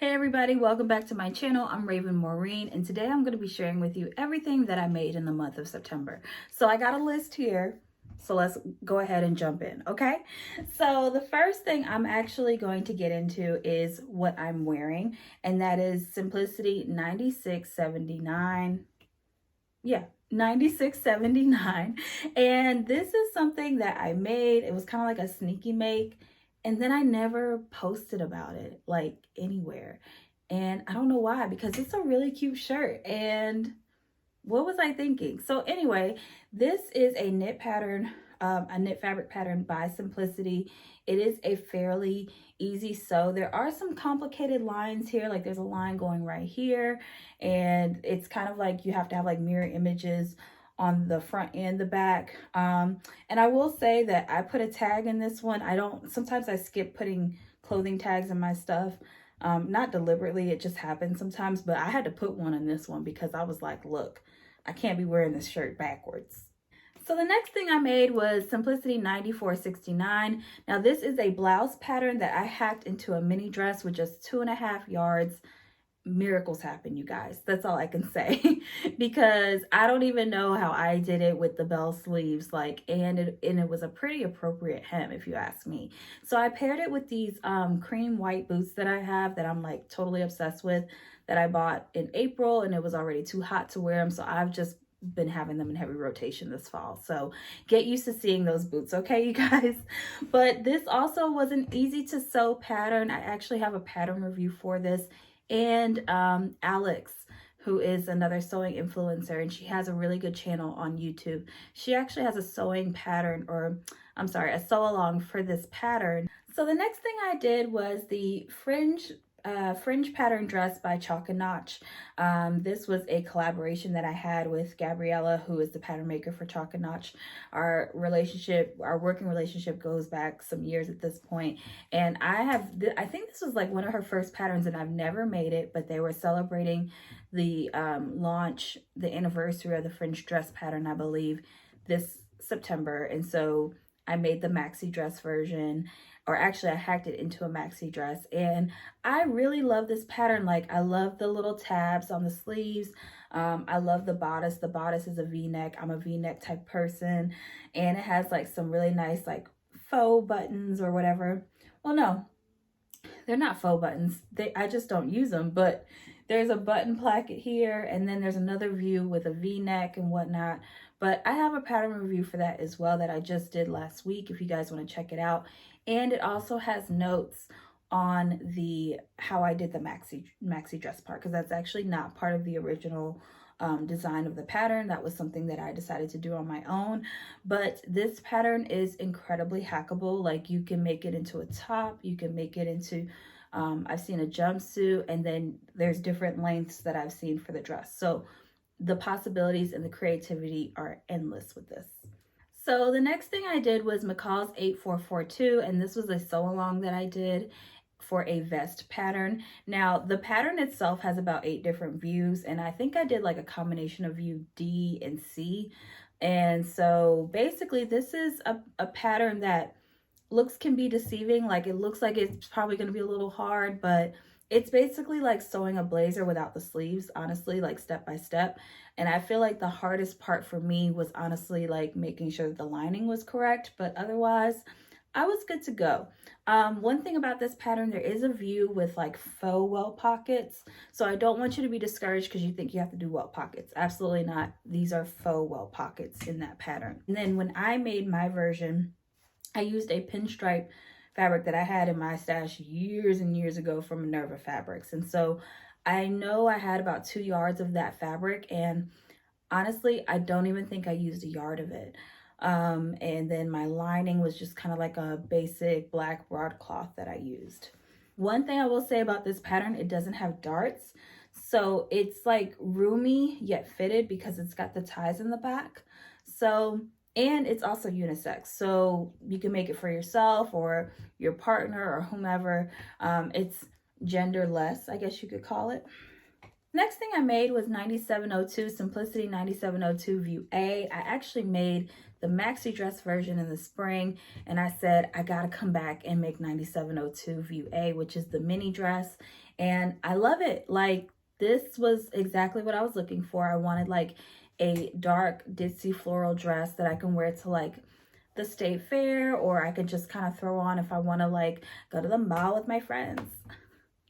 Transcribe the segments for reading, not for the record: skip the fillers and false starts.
Hey everybody, welcome back to my channel. I'm Maureen, and today I'm going to be sharing with you everything that I made in the month of September. So I got a list here, so let's go ahead and jump in, okay? So the first thing I'm actually going to get into is what I'm wearing, and that is Simplicity 9679. Yeah, 9679. And this is something that I made. It was kind of like a sneaky make, and then I never posted about it like anywhere. And I don't know why, because it's a really cute shirt. And what was I thinking? So anyway, this is a knit pattern, a knit fabric pattern by Simplicity. It is a fairly easy sew. There are some complicated lines here, like there's a line going right here, and it's kind of like you have to have like mirror images on the front and the back. And I will say that I put a tag in this one. Sometimes I skip putting clothing tags in my stuff. Not deliberately, it just happens sometimes, but I had to put one in this one because I was like, look, I can't be wearing this shirt backwards. So the next thing I made was Simplicity 9469. Now this is a blouse pattern that I hacked into a mini dress with just 2.5 yards. Miracles happen, you guys. That's all I can say because I don't even know how I did it with the bell sleeves, and it was a pretty appropriate hem if you ask me. So I paired it with these cream white boots that I have that I'm like totally obsessed with, that I bought in April, and it was already too hot to wear them, so I've just been having them in heavy rotation this fall. So get used to seeing those boots, okay, you guys? But this also was an easy to sew pattern. I actually have a pattern review for this. And Alex, who is another sewing influencer, and she has a really good channel on YouTube. She actually has a sewing pattern, or I'm sorry, a sew along for this pattern. So the next thing I did was the Fringe pattern dress by Chalk and Notch. This was a collaboration that I had with Gabriella, who is the pattern maker for Chalk and Notch. Our working relationship goes back some years at this point, and I think this was like one of her first patterns, and I've never made it, but they were celebrating the the anniversary of the Fringe dress pattern, I believe, this September, and so I made the maxi dress version, or actually I hacked it into a maxi dress, and I really love this pattern. Like, I love the little tabs on the sleeves. I love the bodice. The bodice is a v-neck. I'm a v-neck type person, and it has like some really nice like faux buttons or whatever. Well, no, they're not faux buttons. I just don't use them, but there's a button placket here, and then there's another view with a v-neck and whatnot. But I have a pattern review for that as well that I just did last week if you guys want to check it out. And it also has notes on how I did the maxi dress part, because that's actually not part of the original design of the pattern. That was something that I decided to do on my own. But this pattern is incredibly hackable. Like, you can make it into a top, you can make it into I've seen a jumpsuit, and then there's different lengths that I've seen for the dress. So the possibilities and the creativity are endless with this. So the next thing I did was McCall's 8442, and this was a sew along that I did for a vest pattern. Now the pattern itself has about 8 different views, and I think I did like a combination of view D and C. And so basically this is a pattern that looks can be deceiving. Like, it looks like it's probably going to be a little hard, but it's basically like sewing a blazer without the sleeves, honestly, like step by step. And I feel like the hardest part for me was honestly like making sure that the lining was correct, but otherwise I was good to go. One thing about this pattern, there is a view with like faux welt pockets. So I don't want you to be discouraged because you think you have to do welt pockets. Absolutely not. These are faux welt pockets in that pattern. And then when I made my version, I used a pinstripe fabric that I had in my stash years and years ago from Minerva Fabrics. And so I know I had about 2 yards of that fabric, and honestly, I don't even think I used a yard of it. And then my lining was just kind of like a basic black broadcloth that I used. One thing I will say about this pattern, it doesn't have darts. So it's like roomy yet fitted because it's got the ties in the back. And it's also unisex, so you can make it for yourself or your partner or whomever. It's genderless, I guess you could call it. Next thing I made was 9702, Simplicity 9702 View A. I actually made the maxi dress version in the spring, and I said I gotta come back and make 9702 View A, which is the mini dress. and I love it. Like, this was exactly what I was looking for. I wanted like a dark ditzy floral dress that I can wear to like the state fair, or I could just kind of throw on if I want to like go to the mall with my friends.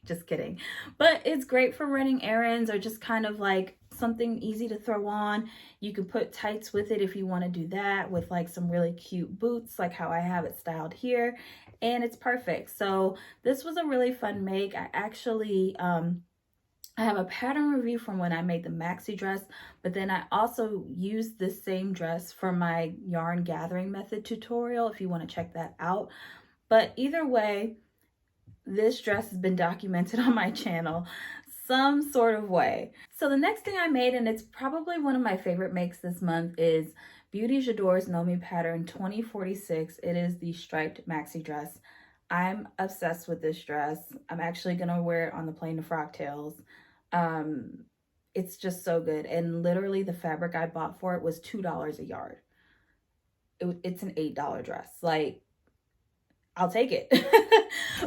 Just kidding. But it's great for running errands, or just kind of like something easy to throw on. You can put tights with it if you want to do that, with like some really cute boots like how I have it styled here, and it's perfect. So this was a really fun make. I actually I have a pattern review from when I made the maxi dress, but then I also used this same dress for my yarn gathering method tutorial if you want to check that out. But either way, this dress has been documented on my channel some sort of way. So the next thing I made, and it's probably one of my favorite makes this month, is Beauty J'adore's KnowMe pattern 2046. It is the striped maxi dress. I'm obsessed with this dress. I'm actually gonna wear it on the plane to Frogtails. It's just so good, and literally the fabric I bought for it was $2 a yard. It's an $8 dress. Like, I'll take it.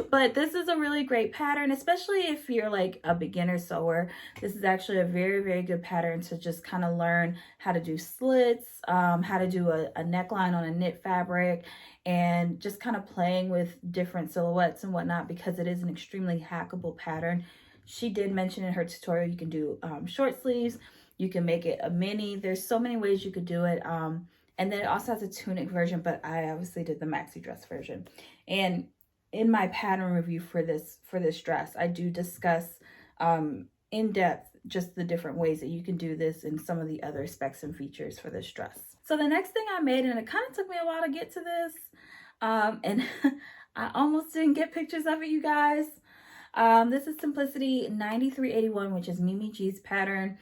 But this is a really great pattern, especially if you're like a beginner sewer. This is actually a very, very good pattern to just kind of learn how to do slits, how to do a neckline on a knit fabric, and just kind of playing with different silhouettes and whatnot, because it is an extremely hackable pattern. She did mention in her tutorial you can do short sleeves, you can make it a mini. There's so many ways you could do it. And then it also has a tunic version, but I obviously did the maxi dress version. And in my pattern review for this dress, I do discuss in depth just the different ways that you can do this and some of the other specs and features for this dress. So the next thing I made, and it kind of took me a while to get to this, and I almost didn't get pictures of it, you guys. This is Simplicity 9381, which is Mimi G's pattern.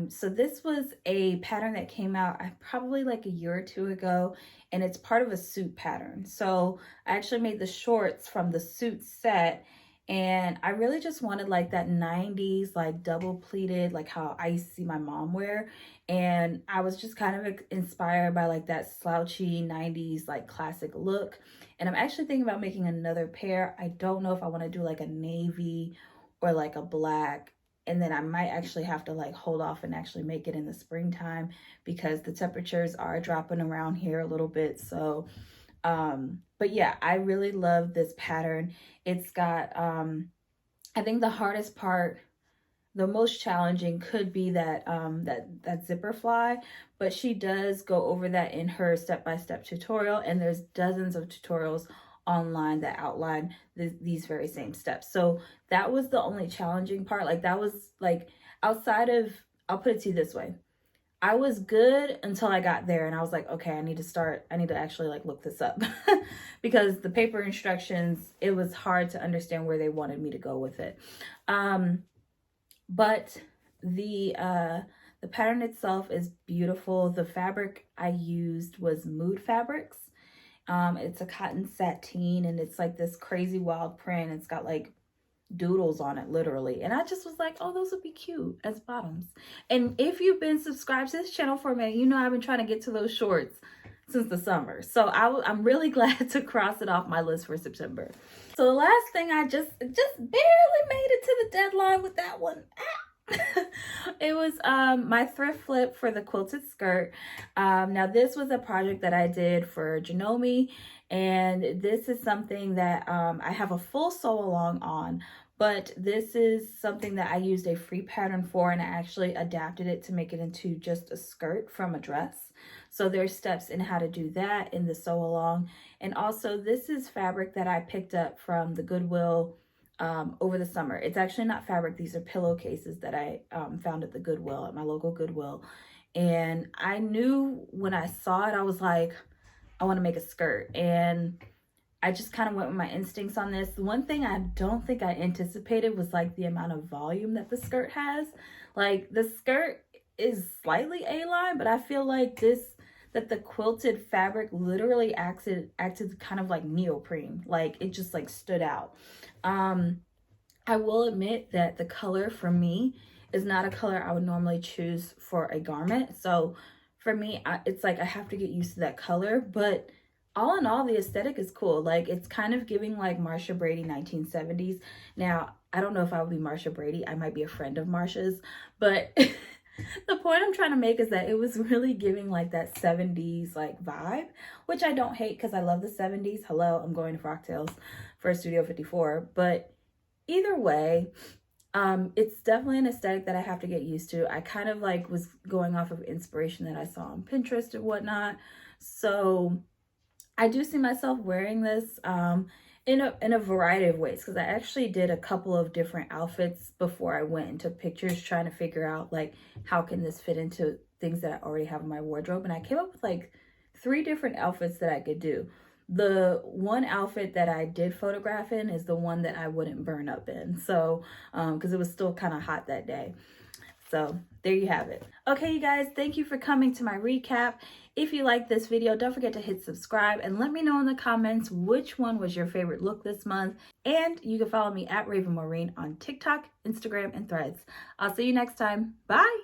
So this was a pattern that came out probably like a year or two ago, and it's part of a suit pattern. So I actually made the shorts from the suit set, and I really just wanted like that 90s, like double pleated, like how I see my mom wear. And I was just kind of inspired by like that slouchy 90s, like classic look. And I'm actually thinking about making another pair. I don't know if I want to do like a navy or like a black. And then I might actually have to like hold off and actually make it in the springtime, because the temperatures are dropping around here a little bit. So, but yeah, I really love this pattern. It's got, I think the hardest part, the most challenging could be that, that zipper fly, but she does go over that in her step-by-step tutorial. And there's dozens of tutorials online that outline these very same steps. So that was the only challenging part. Like, that was like outside of, I'll put it to you this way, I was good until I got there, and I was like, okay, I need to actually like look this up because the paper instructions, it was hard to understand where they wanted me to go with it. But the pattern itself is beautiful. The fabric I used was Mood Fabrics. It's a cotton sateen, and it's like this crazy wild print. It's got like doodles on it, literally. And I just was like, oh, those would be cute as bottoms. And if you've been subscribed to this channel for a minute, you know I've been trying to get to those shorts since the summer. So I'm really glad to cross it off my list for September. So the last thing, I just barely made it to the deadline with that one. It was my thrift flip for the quilted skirt. Now this was a project that I did for KnowMe, and this is something that I have a full sew along on, but this is something that I used a free pattern for, and I actually adapted it to make it into just a skirt from a dress. So there's steps in how to do that in the sew along. And also, this is fabric that I picked up from the Goodwill over the summer. It's actually not fabric. These are pillowcases that I found at the Goodwill, at my local Goodwill. And I knew when I saw it, I was like, I want to make a skirt. And I just kind of went with my instincts on this. The one thing I don't think I anticipated was like the amount of volume that the skirt has. Like, the skirt is slightly A-line, but I feel like that the quilted fabric literally acted kind of like neoprene. Like, it just like stood out. I will admit that the color for me is not a color I would normally choose for a garment. So for me, it's like I have to get used to that color. But all in all, the aesthetic is cool. Like, it's kind of giving like Marsha Brady 1970s. Now, I don't know if I would be Marsha Brady. I might be a friend of Marsha's, but the point I'm trying to make is that it was really giving like that 70s like vibe, which I don't hate because I love the 70s. Hello, I'm going to Frocktails for Studio 54. But either way, it's definitely an aesthetic that I have to get used to. I kind of like was going off of inspiration that I saw on Pinterest and whatnot. So I do see myself wearing this in a variety of ways, because I actually did a couple of different outfits before I went and took pictures trying to figure out like how can this fit into things that I already have in my wardrobe. And I came up with like 3 different outfits that I could do. The one outfit that I did photograph in is the one that I wouldn't burn up in. So, because it was still kind of hot that day. So there you have it. Okay, you guys, thank you for coming to my recap. If you like this video, don't forget to hit subscribe and let me know in the comments which one was your favorite look this month. And you can follow me at Raven Maureen on TikTok, Instagram, and Threads. I'll see you next time. Bye.